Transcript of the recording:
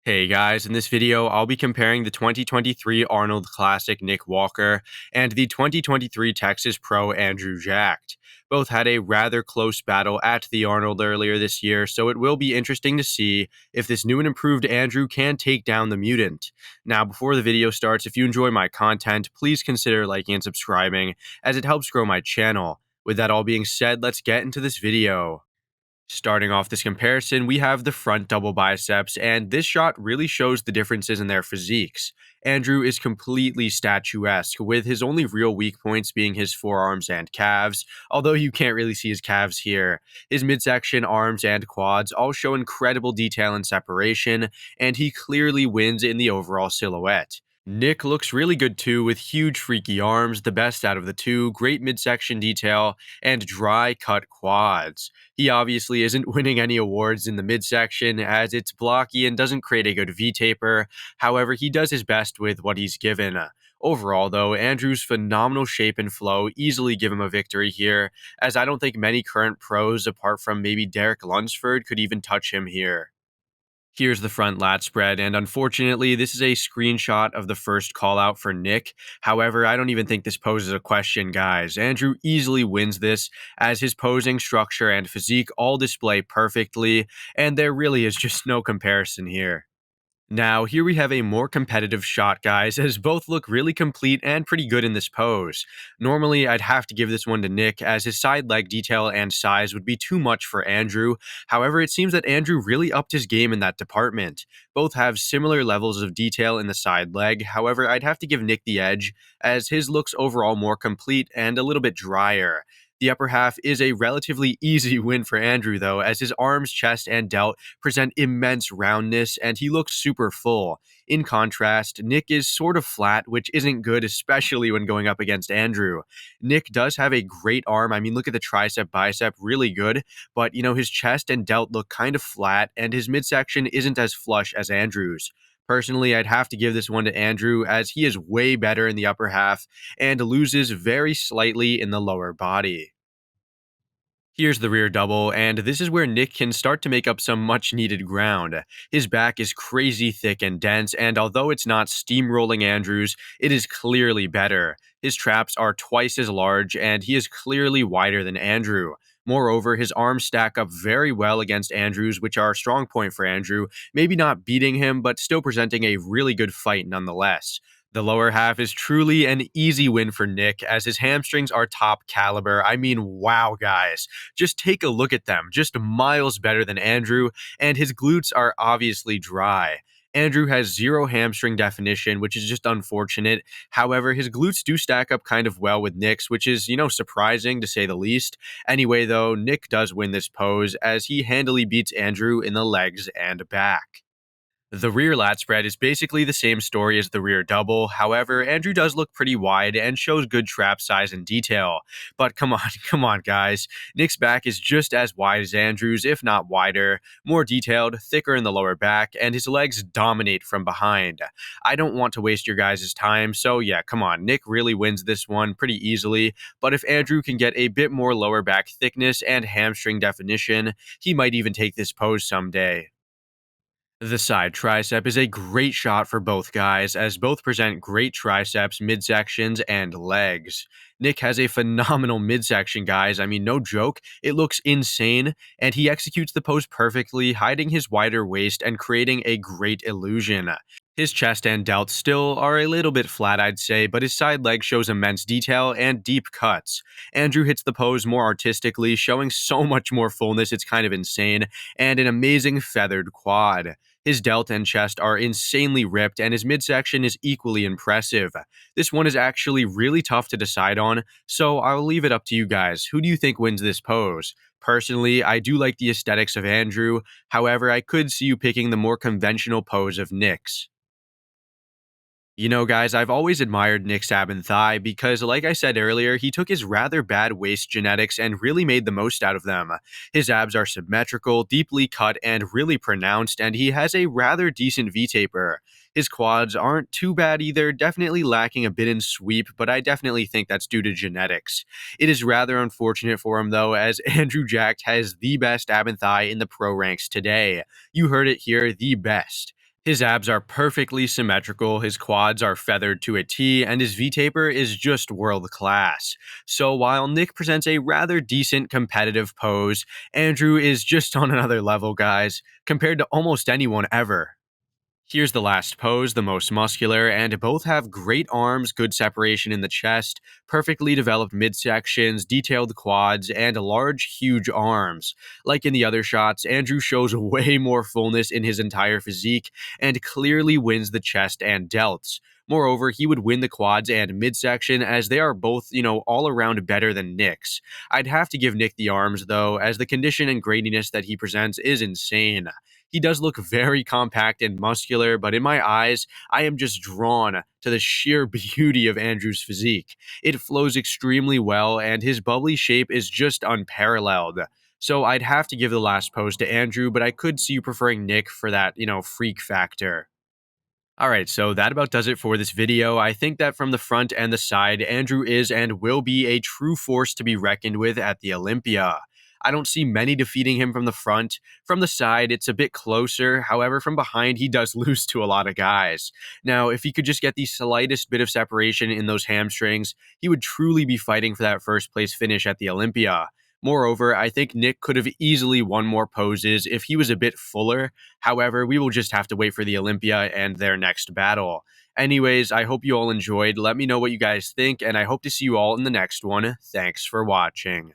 Hey guys, in this video, I'll be comparing the 2023 Arnold Classic Nick Walker and the 2023 Texas Pro Andrew Jacked. Both had a rather close battle at the Arnold earlier this year, so it will be interesting to see if this new and improved Andrew can take down the mutant. Now, before the video starts, if you enjoy my content, please consider liking and subscribing, as it helps grow my channel. With that all being said, let's get into this video. Starting off this comparison, we have the front double biceps, and this shot really shows the differences in their physiques. Andrew is completely statuesque, with his only real weak points being his forearms and calves, although you can't really see his calves here. His midsection, arms, and quads all show incredible detail and separation, and he clearly wins in the overall silhouette. Nick looks really good too, with huge freaky arms, the best out of the two, great midsection detail, and dry cut quads. He obviously isn't winning any awards in the midsection as it's blocky and doesn't create a good V-taper. However, he does his best with what he's given. Overall, though, Andrew's phenomenal shape and flow easily give him a victory here, as I don't think many current pros, apart from maybe Derek Lunsford, could even touch him here. Here's the front lat spread, and unfortunately, this is a screenshot of the first call out for Nick. However, I don't even think this poses a question, guys. Andrew easily wins this, as his posing, structure, and physique all display perfectly, and there really is just no comparison here. Now, here we have a more competitive shot, guys, as both look really complete and pretty good in this pose. Normally, I'd have to give this one to Nick, as his side leg detail and size would be too much for Andrew. However, it seems that Andrew really upped his game in that department. Both have similar levels of detail in the side leg, however, I'd have to give Nick the edge, as his looks overall more complete and a little bit drier. The upper half is a relatively easy win for Andrew, though, as his arms, chest, and delt present immense roundness, and he looks super full. In contrast, Nick is sort of flat, which isn't good, especially when going up against Andrew. Nick does have a great arm. I mean, look at the tricep, bicep, really good, but, his chest and delt look kind of flat, and his midsection isn't as flush as Andrew's. Personally, I'd have to give this one to Andrew, as he is way better in the upper half and loses very slightly in the lower body. Here's the rear double, and this is where Nick can start to make up some much needed ground. His back is crazy thick and dense, and although it's not steamrolling Andrews, it is clearly better. His traps are twice as large, and he is clearly wider than Andrew. Moreover, his arms stack up very well against Andrew's, which are a strong point for Andrew, maybe not beating him, but still presenting a really good fight nonetheless. The lower half is truly an easy win for Nick, as his hamstrings are top caliber. I mean, wow, guys. Just take a look at them, just miles better than Andrew, and his glutes are obviously dry. Andrew has zero hamstring definition, which is just unfortunate. However, his glutes do stack up kind of well with Nick's, which is, surprising to say the least. Anyway, though, Nick does win this pose, as he handily beats Andrew in the legs and back. The rear lat spread is basically the same story as the rear double. However, Andrew does look pretty wide and shows good trap size and detail. But come on, come on, guys. Nick's back is just as wide as Andrew's, if not wider, more detailed, thicker in the lower back, and his legs dominate from behind. I don't want to waste your guys' time, so yeah, come on. Nick really wins this one pretty easily, but if Andrew can get a bit more lower back thickness and hamstring definition, he might even take this pose someday. The side tricep is a great shot for both guys, as both present great triceps, midsections, and legs. Nick has a phenomenal midsection, guys. I mean, no joke. It looks insane, and he executes the pose perfectly, hiding his wider waist and creating a great illusion. His chest and delt still are a little bit flat, I'd say, but his side leg shows immense detail and deep cuts. Andrew hits the pose more artistically, showing so much more fullness, it's kind of insane, and an amazing feathered quad. His delt and chest are insanely ripped, and his midsection is equally impressive. This one is actually really tough to decide on, so I'll leave it up to you guys. Who do you think wins this pose? Personally, I do like the aesthetics of Andrew. However, I could see you picking the more conventional pose of Nick's. Guys, I've always admired Nick's ab and thigh because, like I said earlier, he took his rather bad waist genetics and really made the most out of them. His abs are symmetrical, deeply cut, and really pronounced, and he has a rather decent V-taper. His quads aren't too bad either, definitely lacking a bit in sweep, but I definitely think that's due to genetics. It is rather unfortunate for him, though, as Andrew Jacked has the best ab and thigh in the pro ranks today. You heard it here, the best. His abs are perfectly symmetrical, his quads are feathered to a T, and his V taper is just world class. So while Nick presents a rather decent competitive pose, Andrew is just on another level, guys, compared to almost anyone ever. Here's the last pose, the most muscular, and both have great arms, good separation in the chest, perfectly developed midsections, detailed quads, and large, huge arms. Like in the other shots, Andrew shows way more fullness in his entire physique and clearly wins the chest and delts. Moreover, he would win the quads and midsection as they are both, all around better than Nick's. I'd have to give Nick the arms, though, as the condition and graininess that he presents is insane. He does look very compact and muscular, but in my eyes, I am just drawn to the sheer beauty of Andrew's physique. It flows extremely well, and his bubbly shape is just unparalleled. So I'd have to give the last pose to Andrew, but I could see you preferring Nick for that, freak factor. All right, so that about does it for this video. I think that from the front and the side, Andrew is and will be a true force to be reckoned with at the Olympia. I don't see many defeating him from the front. From the side, it's a bit closer. However, from behind, he does lose to a lot of guys. Now, if he could just get the slightest bit of separation in those hamstrings, he would truly be fighting for that first place finish at the Olympia. Moreover, I think Nick could have easily won more poses if he was a bit fuller. However, we will just have to wait for the Olympia and their next battle. Anyways, I hope you all enjoyed. Let me know what you guys think, and I hope to see you all in the next one. Thanks for watching.